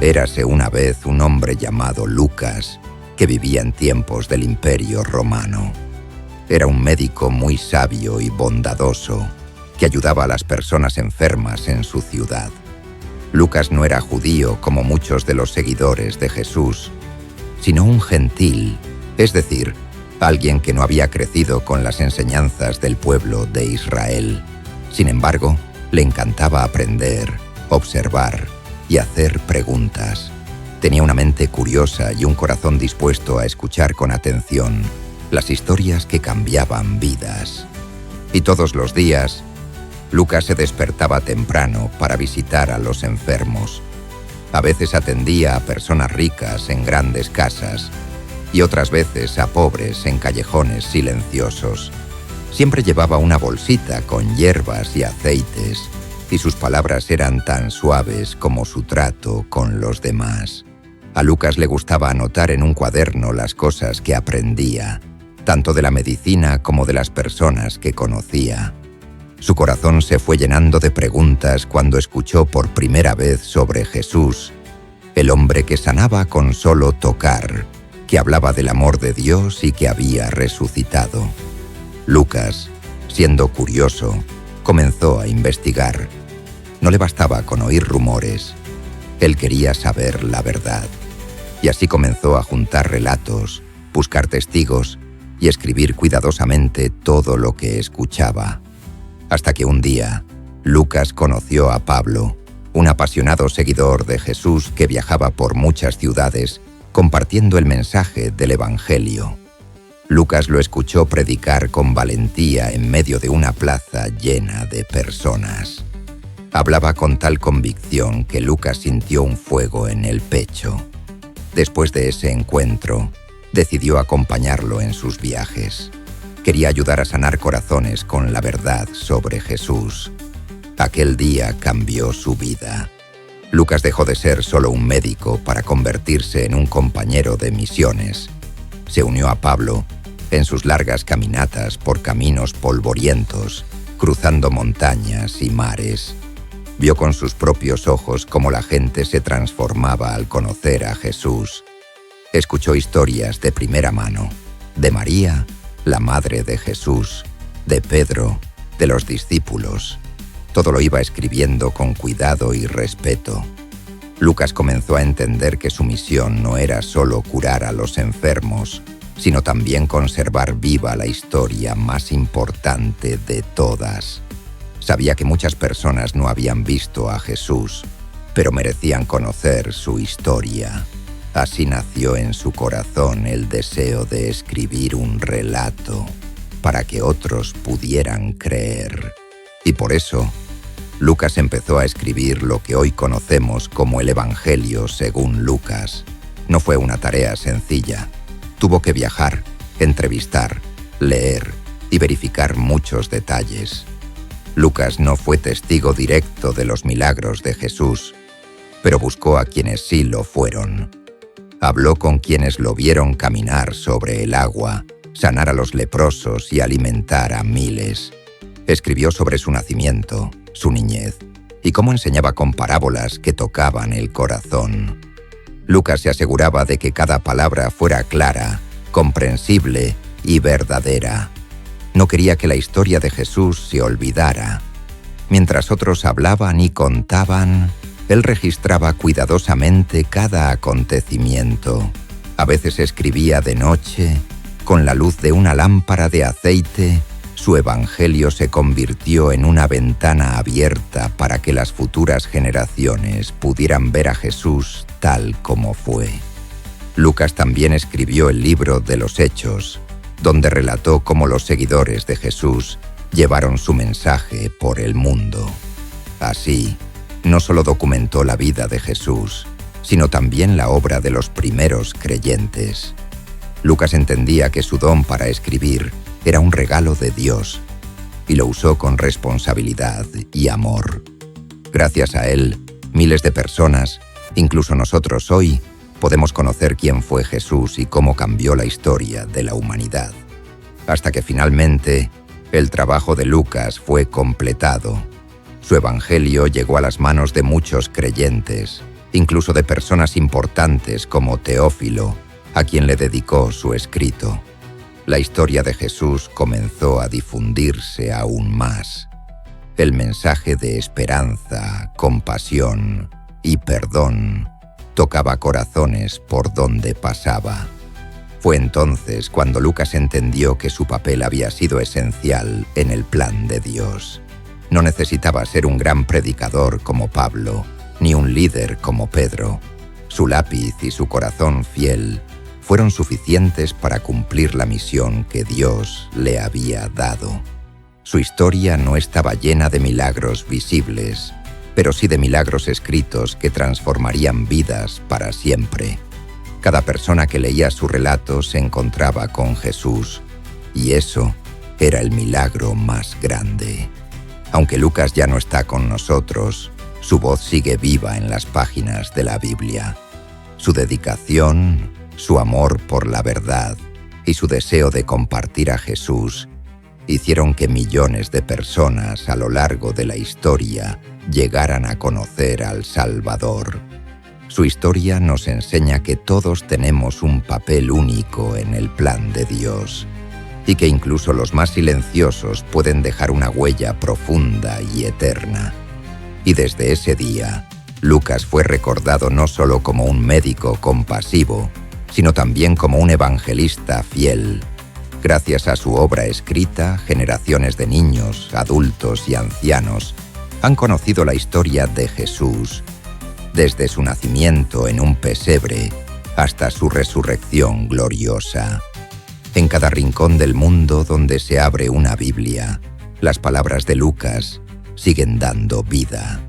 Érase una vez un hombre llamado Lucas, que vivía en tiempos del Imperio Romano. Era un médico muy sabio y bondadoso, que ayudaba a las personas enfermas en su ciudad. Lucas no era judío como muchos de los seguidores de Jesús, sino un gentil, es decir, alguien que no había crecido con las enseñanzas del pueblo de Israel. Sin embargo, le encantaba aprender, observar y hacer preguntas. Tenía una mente curiosa y un corazón dispuesto a escuchar con atención las historias que cambiaban vidas. Y todos los días, Lucas se despertaba temprano para visitar a los enfermos. A veces atendía a personas ricas en grandes casas y otras veces a pobres en callejones silenciosos. Siempre llevaba una bolsita con hierbas y aceites, y sus palabras eran tan suaves como su trato con los demás. A Lucas le gustaba anotar en un cuaderno las cosas que aprendía, tanto de la medicina como de las personas que conocía. Su corazón se fue llenando de preguntas cuando escuchó por primera vez sobre Jesús, el hombre que sanaba con solo tocar, que hablaba del amor de Dios y que había resucitado. Lucas, siendo curioso, comenzó a investigar. No le bastaba con oír rumores. Él quería saber la verdad. Y así comenzó a juntar relatos, buscar testigos y escribir cuidadosamente todo lo que escuchaba. Hasta que un día, Lucas conoció a Pablo, un apasionado seguidor de Jesús que viajaba por muchas ciudades compartiendo el mensaje del Evangelio. Lucas lo escuchó predicar con valentía en medio de una plaza llena de personas. Hablaba con tal convicción que Lucas sintió un fuego en el pecho. Después de ese encuentro, decidió acompañarlo en sus viajes. Quería ayudar a sanar corazones con la verdad sobre Jesús. Aquel día cambió su vida. Lucas dejó de ser solo un médico para convertirse en un compañero de misiones. Se unió a Pablo en sus largas caminatas por caminos polvorientos, cruzando montañas y mares. Vio con sus propios ojos cómo la gente se transformaba al conocer a Jesús. Escuchó historias de primera mano, de María, la madre de Jesús, de Pedro, de los discípulos. Todo lo iba escribiendo con cuidado y respeto. Lucas comenzó a entender que su misión no era solo curar a los enfermos, sino también conservar viva la historia más importante de todas. Sabía que muchas personas no habían visto a Jesús, pero merecían conocer su historia. Así nació en su corazón el deseo de escribir un relato para que otros pudieran creer. Y por eso, Lucas empezó a escribir lo que hoy conocemos como el Evangelio según Lucas. No fue una tarea sencilla. Tuvo que viajar, entrevistar, leer y verificar muchos detalles. Lucas no fue testigo directo de los milagros de Jesús, pero buscó a quienes sí lo fueron. Habló con quienes lo vieron caminar sobre el agua, sanar a los leprosos y alimentar a miles. Escribió sobre su nacimiento, su niñez, y cómo enseñaba con parábolas que tocaban el corazón. Lucas se aseguraba de que cada palabra fuera clara, comprensible y verdadera. No quería que la historia de Jesús se olvidara. Mientras otros hablaban y contaban, él registraba cuidadosamente cada acontecimiento. A veces escribía de noche, con la luz de una lámpara de aceite. Su evangelio se convirtió en una ventana abierta para que las futuras generaciones pudieran ver a Jesús tal como fue. Lucas también escribió el libro de los Hechos, donde relató cómo los seguidores de Jesús llevaron su mensaje por el mundo. Así, no solo documentó la vida de Jesús, sino también la obra de los primeros creyentes. Lucas entendía que su don para escribir era un regalo de Dios y lo usó con responsabilidad y amor. Gracias a él, miles de personas, incluso nosotros hoy, podemos conocer quién fue Jesús y cómo cambió la historia de la humanidad. Hasta que finalmente, el trabajo de Lucas fue completado. Su evangelio llegó a las manos de muchos creyentes incluso de personas importantes como Teófilo, a quien le dedicó su escrito. La historia de Jesús comenzó a difundirse aún más. El mensaje de esperanza, compasión y perdón tocaba corazones por donde pasaba. Fue entonces cuando Lucas entendió que su papel había sido esencial en el plan de Dios. No necesitaba ser un gran predicador como Pablo, ni un líder como Pedro. Su lápiz y su corazón fiel fueron suficientes para cumplir la misión que Dios le había dado. Su historia no estaba llena de milagros visibles, pero sí de milagros escritos que transformarían vidas para siempre. Cada persona que leía su relato se encontraba con Jesús, y eso era el milagro más grande. Aunque Lucas ya no está con nosotros, su voz sigue viva en las páginas de la Biblia. Su dedicación, su amor por la verdad y su deseo de compartir a Jesús hicieron que millones de personas a lo largo de la historia llegaran a conocer al Salvador. Su historia nos enseña que todos tenemos un papel único en el plan de Dios y que incluso los más silenciosos pueden dejar una huella profunda y eterna. Y desde ese día, Lucas fue recordado no solo como un médico compasivo, sino también como un evangelista fiel. Gracias a su obra escrita, generaciones de niños, adultos y ancianos han conocido la historia de Jesús, desde su nacimiento en un pesebre hasta su resurrección gloriosa. En cada rincón del mundo donde se abre una Biblia, las palabras de Lucas siguen dando vida.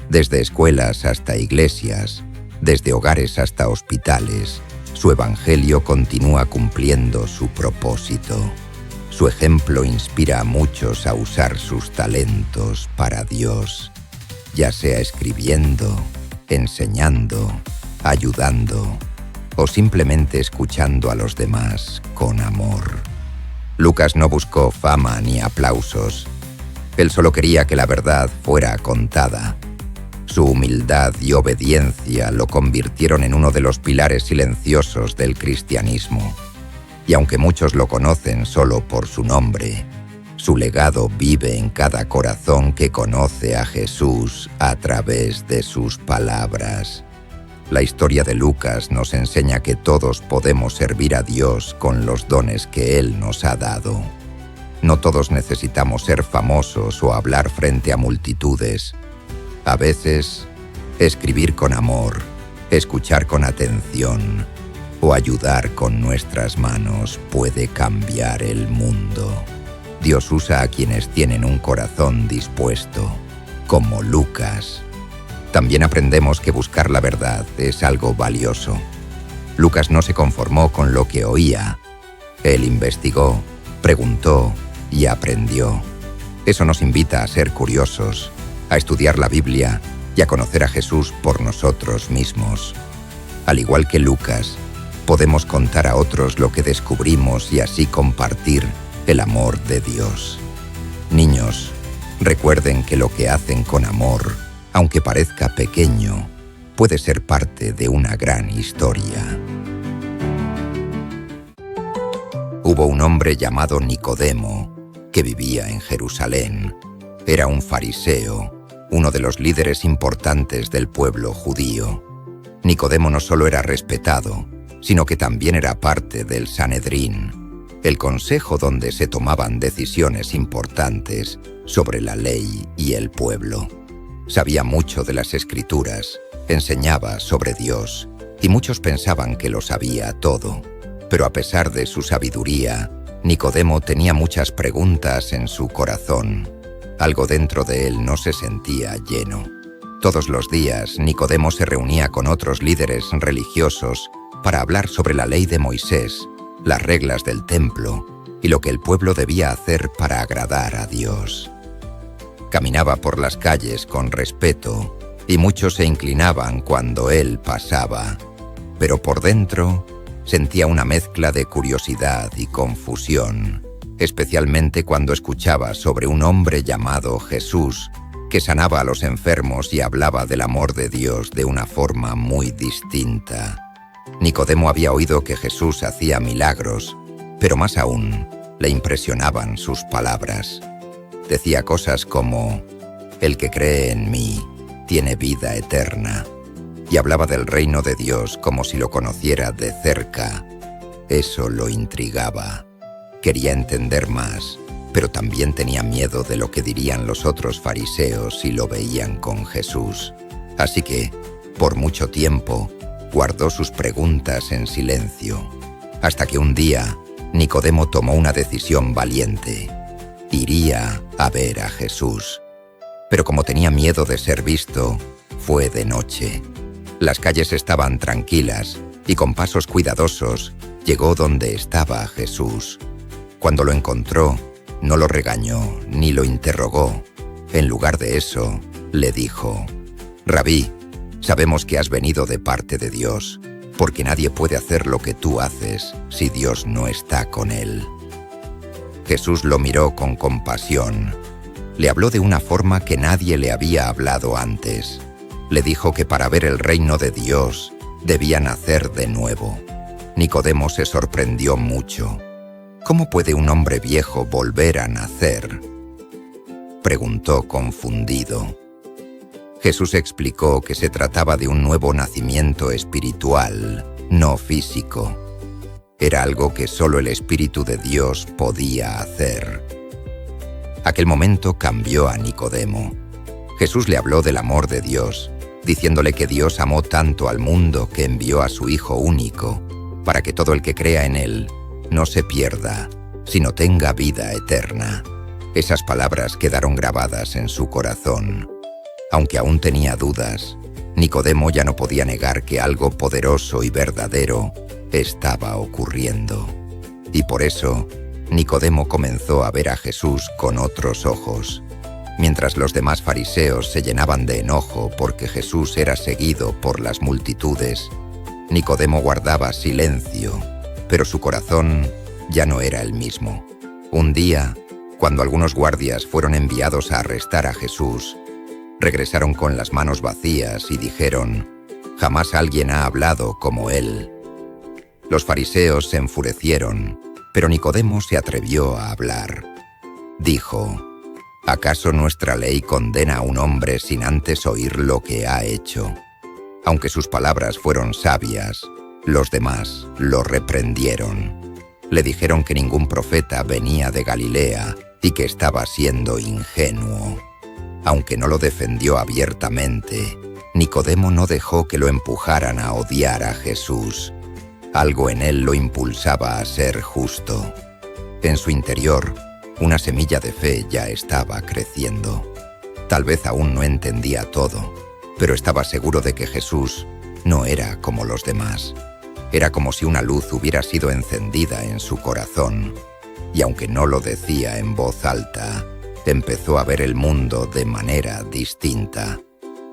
Desde escuelas hasta iglesias, desde hogares hasta hospitales, su evangelio continúa cumpliendo su propósito. Su ejemplo inspira a muchos a usar sus talentos para Dios, ya sea escribiendo, enseñando, ayudando o simplemente escuchando a los demás con amor. Lucas no buscó fama ni aplausos. Él solo quería que la verdad fuera contada. Su humildad y obediencia lo convirtieron en uno de los pilares silenciosos del cristianismo. Y aunque muchos lo conocen solo por su nombre, su legado vive en cada corazón que conoce a Jesús a través de sus palabras. La historia de Lucas nos enseña que todos podemos servir a Dios con los dones que Él nos ha dado. No todos necesitamos ser famosos o hablar frente a multitudes. A veces, escribir con amor, escuchar con atención o ayudar con nuestras manos puede cambiar el mundo. Dios usa a quienes tienen un corazón dispuesto, como Lucas. También aprendemos que buscar la verdad es algo valioso. Lucas no se conformó con lo que oía. Él investigó, preguntó y aprendió. Eso nos invita a ser curiosos, a estudiar la Biblia y a conocer a Jesús por nosotros mismos. Al igual que Lucas, podemos contar a otros lo que descubrimos y así compartir el amor de Dios. Niños, recuerden que lo que hacen con amor, aunque parezca pequeño, puede ser parte de una gran historia. Hubo un hombre llamado Nicodemo que vivía en Jerusalén. Era un fariseo, uno de los líderes importantes del pueblo judío. Nicodemo no solo era respetado, sino que también era parte del Sanedrín, el consejo donde se tomaban decisiones importantes sobre la ley y el pueblo. Sabía mucho de las Escrituras, enseñaba sobre Dios, y muchos pensaban que lo sabía todo. Pero a pesar de su sabiduría, Nicodemo tenía muchas preguntas en su corazón. Algo dentro de él no se sentía lleno. Todos los días, Nicodemo se reunía con otros líderes religiosos para hablar sobre la ley de Moisés, las reglas del templo y lo que el pueblo debía hacer para agradar a Dios. Caminaba por las calles con respeto y muchos se inclinaban cuando él pasaba, pero por dentro sentía una mezcla de curiosidad y confusión, especialmente cuando escuchaba sobre un hombre llamado Jesús, que sanaba a los enfermos y hablaba del amor de Dios de una forma muy distinta. Nicodemo había oído que Jesús hacía milagros, pero más aún le impresionaban sus palabras. Decía cosas como: «El que cree en mí tiene vida eterna», y hablaba del reino de Dios como si lo conociera de cerca. Eso lo intrigaba. Quería entender más, pero también tenía miedo de lo que dirían los otros fariseos si lo veían con Jesús. Así que, por mucho tiempo, guardó sus preguntas en silencio, hasta que un día Nicodemo tomó una decisión valiente. Iría a ver a Jesús. Pero como tenía miedo de ser visto, fue de noche. Las calles estaban tranquilas y con pasos cuidadosos llegó donde estaba Jesús. Cuando lo encontró, no lo regañó ni lo interrogó. En lugar de eso, le dijo: «Rabí, sabemos que has venido de parte de Dios, porque nadie puede hacer lo que tú haces si Dios no está con él». Jesús lo miró con compasión. Le habló de una forma que nadie le había hablado antes. Le dijo que para ver el reino de Dios debía nacer de nuevo. Nicodemo se sorprendió mucho. «¿Cómo puede un hombre viejo volver a nacer?», preguntó confundido. Jesús explicó que se trataba de un nuevo nacimiento espiritual, no físico. Era algo que solo el Espíritu de Dios podía hacer. Aquel momento cambió a Nicodemo. Jesús le habló del amor de Dios, diciéndole que Dios amó tanto al mundo que envió a su Hijo único, para que todo el que crea en él no se pierda, sino tenga vida eterna. Esas palabras quedaron grabadas en su corazón. Aunque aún tenía dudas, Nicodemo ya no podía negar que algo poderoso y verdadero estaba ocurriendo. Y por eso, Nicodemo comenzó a ver a Jesús con otros ojos. Mientras los demás fariseos se llenaban de enojo porque Jesús era seguido por las multitudes, Nicodemo guardaba silencio, pero su corazón ya no era el mismo. Un día, cuando algunos guardias fueron enviados a arrestar a Jesús, regresaron con las manos vacías y dijeron: «Jamás alguien ha hablado como él». Los fariseos se enfurecieron, pero Nicodemo se atrevió a hablar. Dijo: «¿Acaso nuestra ley condena a un hombre sin antes oír lo que ha hecho?». Aunque sus palabras fueron sabias, los demás lo reprendieron. Le dijeron que ningún profeta venía de Galilea y que estaba siendo ingenuo. Aunque no lo defendió abiertamente, Nicodemo no dejó que lo empujaran a odiar a Jesús. Algo en él lo impulsaba a ser justo. En su interior, una semilla de fe ya estaba creciendo. Tal vez aún no entendía todo, pero estaba seguro de que Jesús no era como los demás. Era como si una luz hubiera sido encendida en su corazón, y aunque no lo decía en voz alta, empezó a ver el mundo de manera distinta,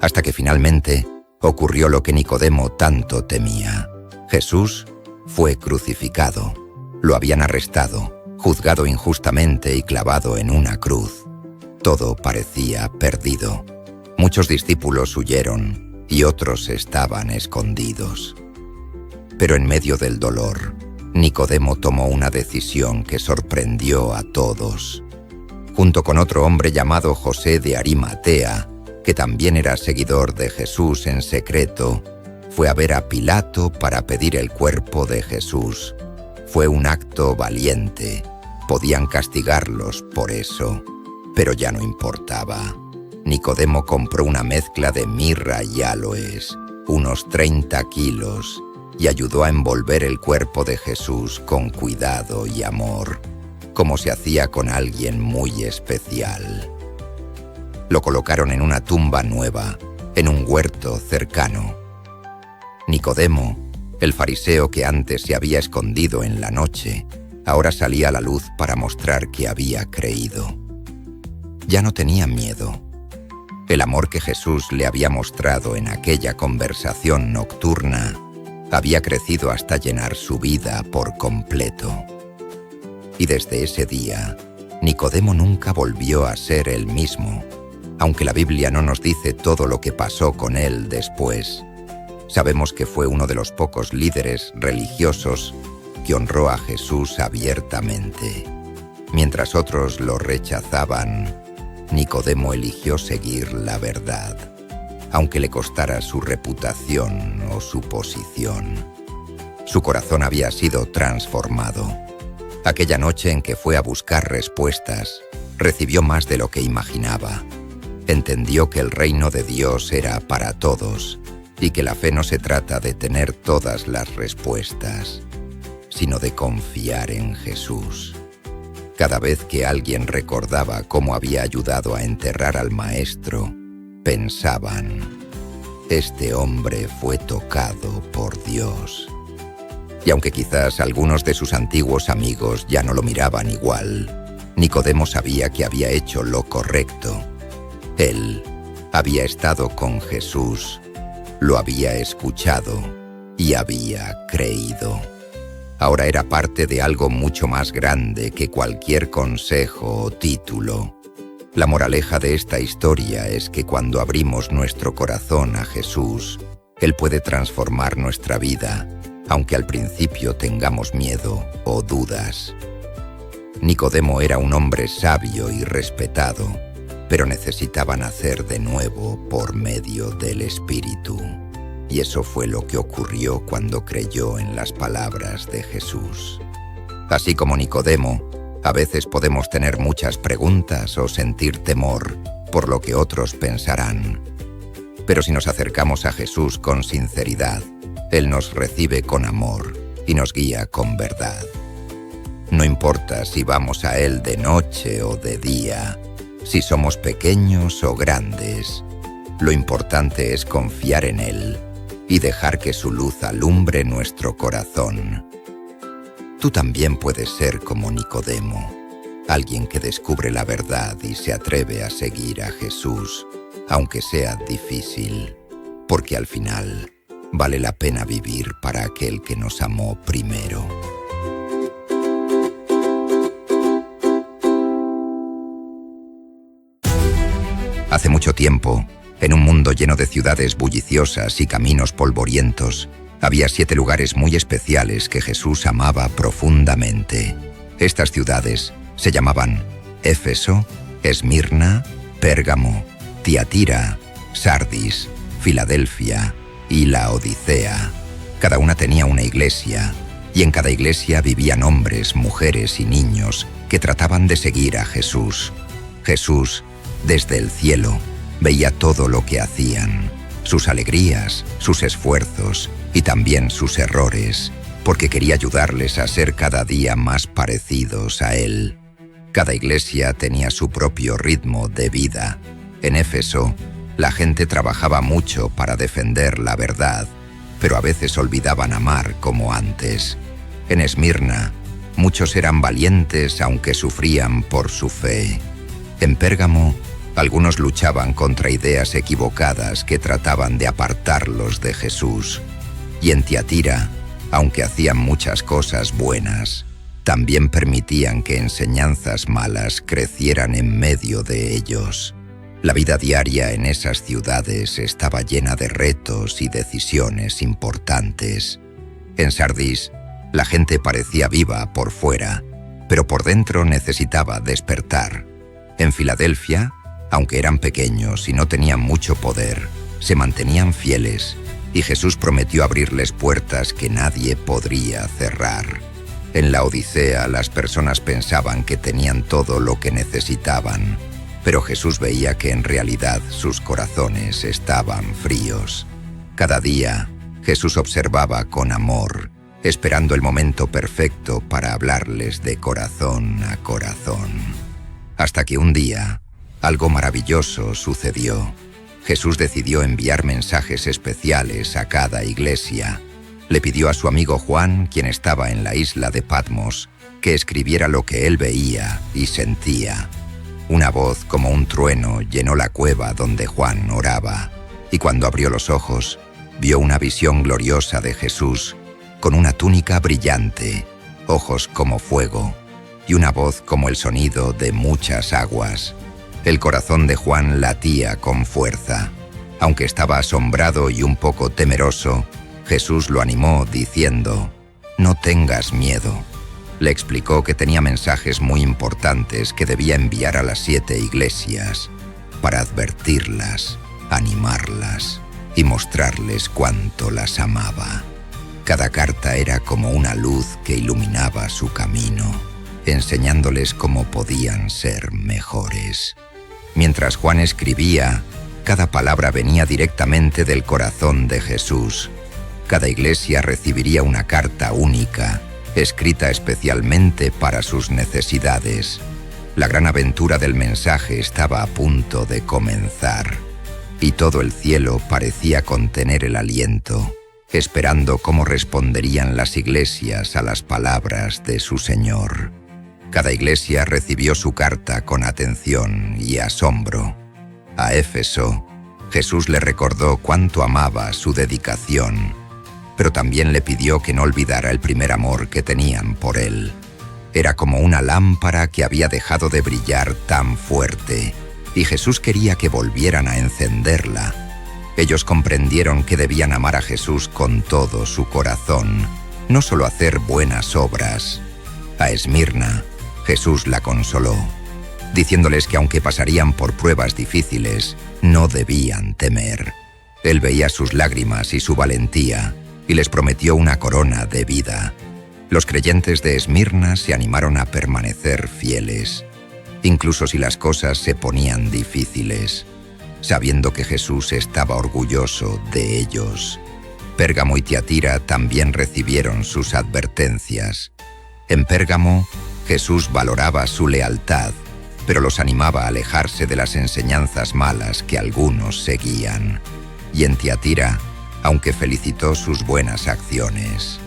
hasta que finalmente ocurrió lo que Nicodemo tanto temía. Jesús fue crucificado. Lo habían arrestado, juzgado injustamente y clavado en una cruz. Todo parecía perdido. Muchos discípulos huyeron y otros estaban escondidos. Pero en medio del dolor, Nicodemo tomó una decisión que sorprendió a todos. Junto con otro hombre llamado José de Arimatea, que también era seguidor de Jesús en secreto, fue a ver a Pilato para pedir el cuerpo de Jesús. Fue un acto valiente. Podían castigarlos por eso, pero ya no importaba. Nicodemo compró una mezcla de mirra y áloes, unos 30 kilos, y ayudó a envolver el cuerpo de Jesús con cuidado y amor, como se hacía con alguien muy especial. Lo colocaron en una tumba nueva, en un huerto cercano. Nicodemo, el fariseo que antes se había escondido en la noche, ahora salía a la luz para mostrar que había creído. Ya no tenía miedo. El amor que Jesús le había mostrado en aquella conversación nocturna había crecido hasta llenar su vida por completo. Y desde ese día, Nicodemo nunca volvió a ser el mismo. Aunque la Biblia no nos dice todo lo que pasó con él después, sabemos que fue uno de los pocos líderes religiosos que honró a Jesús abiertamente. Mientras otros lo rechazaban, Nicodemo eligió seguir la verdad, aunque le costara su reputación o su posición. Su corazón había sido transformado. Aquella noche en que fue a buscar respuestas, recibió más de lo que imaginaba. Entendió que el reino de Dios era para todos y que la fe no se trata de tener todas las respuestas, sino de confiar en Jesús. Cada vez que alguien recordaba cómo había ayudado a enterrar al maestro, pensaban: este hombre fue tocado por Dios. Y aunque quizás algunos de sus antiguos amigos ya no lo miraban igual, Nicodemo sabía que había hecho lo correcto. Él había estado con Jesús, lo había escuchado y había creído. Ahora era parte de algo mucho más grande que cualquier consejo o título. La moraleja de esta historia es que cuando abrimos nuestro corazón a Jesús, Él puede transformar nuestra vida, aunque al principio tengamos miedo o dudas. Nicodemo era un hombre sabio y respetado, pero necesitaba nacer de nuevo por medio del Espíritu. Y eso fue lo que ocurrió cuando creyó en las palabras de Jesús. Así como Nicodemo, a veces podemos tener muchas preguntas o sentir temor por lo que otros pensarán. Pero si nos acercamos a Jesús con sinceridad, Él nos recibe con amor y nos guía con verdad. No importa si vamos a Él de noche o de día, si somos pequeños o grandes, lo importante es confiar en Él y dejar que su luz alumbre nuestro corazón. Tú también puedes ser como Nicodemo, alguien que descubre la verdad y se atreve a seguir a Jesús, aunque sea difícil, porque al final vale la pena vivir para aquel que nos amó primero. Hace mucho tiempo, en un mundo lleno de ciudades bulliciosas y caminos polvorientos, había 7 lugares muy especiales que Jesús amaba profundamente. Estas ciudades se llamaban Éfeso, Esmirna, Pérgamo, Tiatira, Sardis, Filadelfia y Laodicea. Cada una tenía una iglesia, y en cada iglesia vivían hombres, mujeres y niños que trataban de seguir a Jesús. Jesús, desde el cielo, veía todo lo que hacían, sus alegrías, sus esfuerzos y también sus errores, porque quería ayudarles a ser cada día más parecidos a Él. Cada iglesia tenía su propio ritmo de vida. En Éfeso, la gente trabajaba mucho para defender la verdad, pero a veces olvidaban amar como antes. En Esmirna, muchos eran valientes aunque sufrían por su fe. En Pérgamo, algunos luchaban contra ideas equivocadas que trataban de apartarlos de Jesús. Y en Tiatira, aunque hacían muchas cosas buenas, también permitían que enseñanzas malas crecieran en medio de ellos. La vida diaria en esas ciudades estaba llena de retos y decisiones importantes. En Sardis, la gente parecía viva por fuera, pero por dentro necesitaba despertar. En Filadelfia, aunque eran pequeños y no tenían mucho poder, se mantenían fieles, y Jesús prometió abrirles puertas que nadie podría cerrar. En Laodicea, las personas pensaban que tenían todo lo que necesitaban, pero Jesús veía que en realidad sus corazones estaban fríos. Cada día, Jesús observaba con amor, esperando el momento perfecto para hablarles de corazón a corazón. Hasta que un día, algo maravilloso sucedió. Jesús decidió enviar mensajes especiales a cada iglesia. Le pidió a su amigo Juan, quien estaba en la isla de Patmos, que escribiera lo que él veía y sentía. Una voz como un trueno llenó la cueva donde Juan oraba, y cuando abrió los ojos, vio una visión gloriosa de Jesús, con una túnica brillante, ojos como fuego, y una voz como el sonido de muchas aguas. El corazón de Juan latía con fuerza. Aunque estaba asombrado y un poco temeroso, Jesús lo animó diciendo: «No tengas miedo». Le explicó que tenía mensajes muy importantes que debía enviar a las 7 iglesias para advertirlas, animarlas y mostrarles cuánto las amaba. Cada carta era como una luz que iluminaba su camino, enseñándoles cómo podían ser mejores. Mientras Juan escribía, cada palabra venía directamente del corazón de Jesús. Cada iglesia recibiría una carta única, escrita especialmente para sus necesidades. La gran aventura del mensaje estaba a punto de comenzar, y todo el cielo parecía contener el aliento, esperando cómo responderían las iglesias a las palabras de su Señor. Cada iglesia recibió su carta con atención y asombro. A Éfeso, Jesús le recordó cuánto amaba su dedicación, pero también le pidió que no olvidara el primer amor que tenían por él. Era como una lámpara que había dejado de brillar tan fuerte, y Jesús quería que volvieran a encenderla. Ellos comprendieron que debían amar a Jesús con todo su corazón, no solo hacer buenas obras. A Esmirna, Jesús la consoló, diciéndoles que aunque pasarían por pruebas difíciles, no debían temer. Él veía sus lágrimas y su valentía, y les prometió una corona de vida. Los creyentes de Esmirna se animaron a permanecer fieles, incluso si las cosas se ponían difíciles, sabiendo que Jesús estaba orgulloso de ellos. Pérgamo y Tiatira también recibieron sus advertencias. En Pérgamo, Jesús valoraba su lealtad, pero los animaba a alejarse de las enseñanzas malas que algunos seguían. Y en Tiatira, aunque felicitó sus buenas acciones,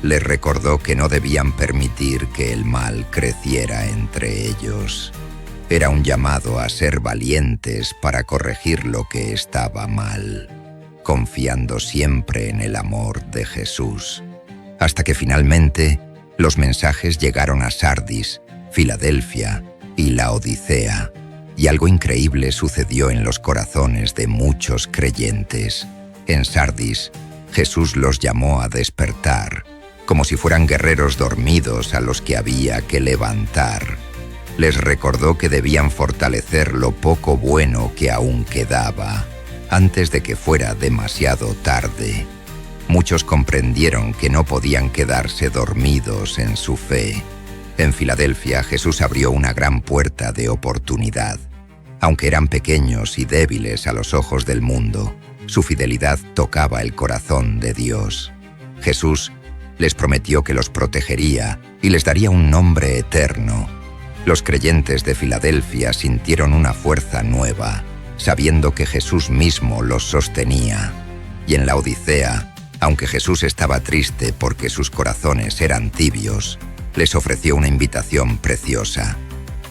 les recordó que no debían permitir que el mal creciera entre ellos. Era un llamado a ser valientes para corregir lo que estaba mal, confiando siempre en el amor de Jesús. Hasta que finalmente los mensajes llegaron a Sardis, Filadelfia y Laodicea, y algo increíble sucedió en los corazones de muchos creyentes. En Sardis, Jesús los llamó a despertar, como si fueran guerreros dormidos a los que había que levantar. Les recordó que debían fortalecer lo poco bueno que aún quedaba, antes de que fuera demasiado tarde. Muchos comprendieron que no podían quedarse dormidos en su fe. En Filadelfia, Jesús abrió una gran puerta de oportunidad. Aunque eran pequeños y débiles a los ojos del mundo, su fidelidad tocaba el corazón de Dios. Jesús les prometió que los protegería y les daría un nombre eterno. Los creyentes de Filadelfia sintieron una fuerza nueva, sabiendo que Jesús mismo los sostenía. Y en Laodicea, aunque Jesús estaba triste porque sus corazones eran tibios, les ofreció una invitación preciosa.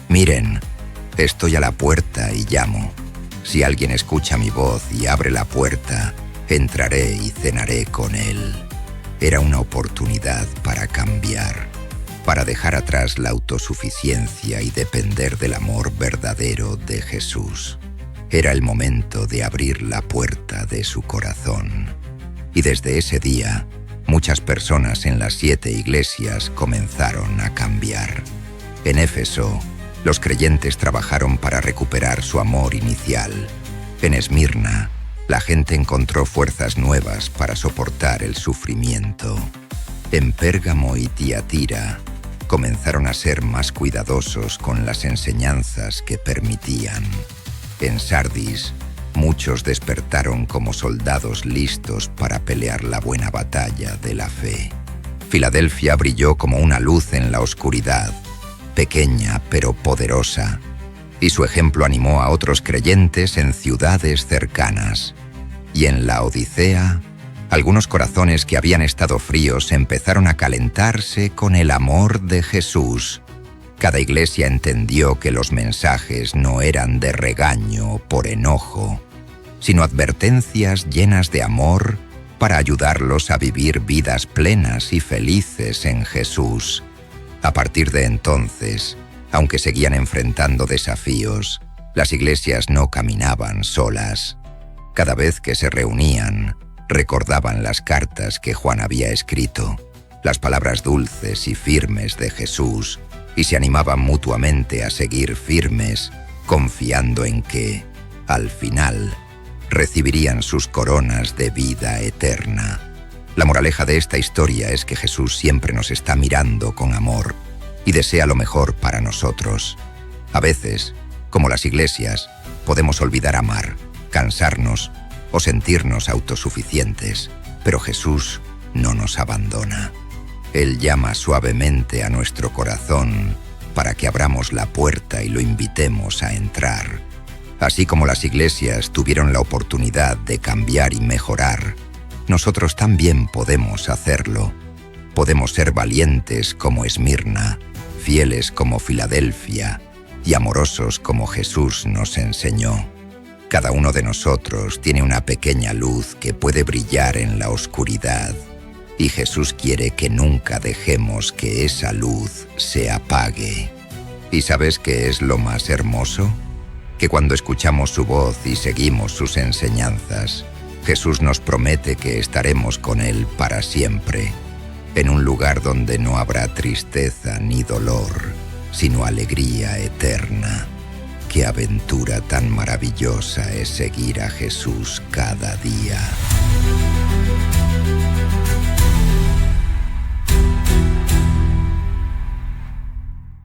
«Miren, estoy a la puerta y llamo. Si alguien escucha mi voz y abre la puerta, entraré y cenaré con él». Era una oportunidad para cambiar, para dejar atrás la autosuficiencia y depender del amor verdadero de Jesús. Era el momento de abrir la puerta de su corazón. Y desde ese día, muchas personas en las 7 iglesias comenzaron a cambiar. En Éfeso, los creyentes trabajaron para recuperar su amor inicial. En Esmirna, la gente encontró fuerzas nuevas para soportar el sufrimiento. En Pérgamo y Tiatira, comenzaron a ser más cuidadosos con las enseñanzas que permitían. En Sardis, muchos despertaron como soldados listos para pelear la buena batalla de la fe. Filadelfia brilló como una luz en la oscuridad, pequeña pero poderosa, y su ejemplo animó a otros creyentes en ciudades cercanas. Y en Laodicea, algunos corazones que habían estado fríos empezaron a calentarse con el amor de Jesús. Cada iglesia entendió que los mensajes no eran de regaño o por enojo, sino advertencias llenas de amor para ayudarlos a vivir vidas plenas y felices en Jesús. A partir de entonces, aunque seguían enfrentando desafíos, Las iglesias no caminaban solas. Cada vez que se reunían, recordaban las cartas que Juan había escrito, las palabras dulces y firmes de Jesús, y se animaban mutuamente a seguir firmes, confiando en que, al final, recibirían sus coronas de vida eterna. La moraleja de esta historia es que Jesús siempre nos está mirando con amor y desea lo mejor para nosotros. A veces, como las iglesias, podemos olvidar amar, cansarnos o sentirnos autosuficientes, pero Jesús no nos abandona. Él llama suavemente a nuestro corazón para que abramos la puerta y lo invitemos a entrar. Así como las iglesias tuvieron la oportunidad de cambiar y mejorar, nosotros también podemos hacerlo. Podemos ser valientes como Esmirna, fieles como Filadelfia y amorosos como Jesús nos enseñó. Cada uno de nosotros tiene una pequeña luz que puede brillar en la oscuridad, y Jesús quiere que nunca dejemos que esa luz se apague. ¿Y sabes qué es lo más hermoso? Que cuando escuchamos su voz y seguimos sus enseñanzas, Jesús nos promete que estaremos con Él para siempre, en un lugar donde no habrá tristeza ni dolor, sino alegría eterna. Qué aventura tan maravillosa es seguir a Jesús cada día.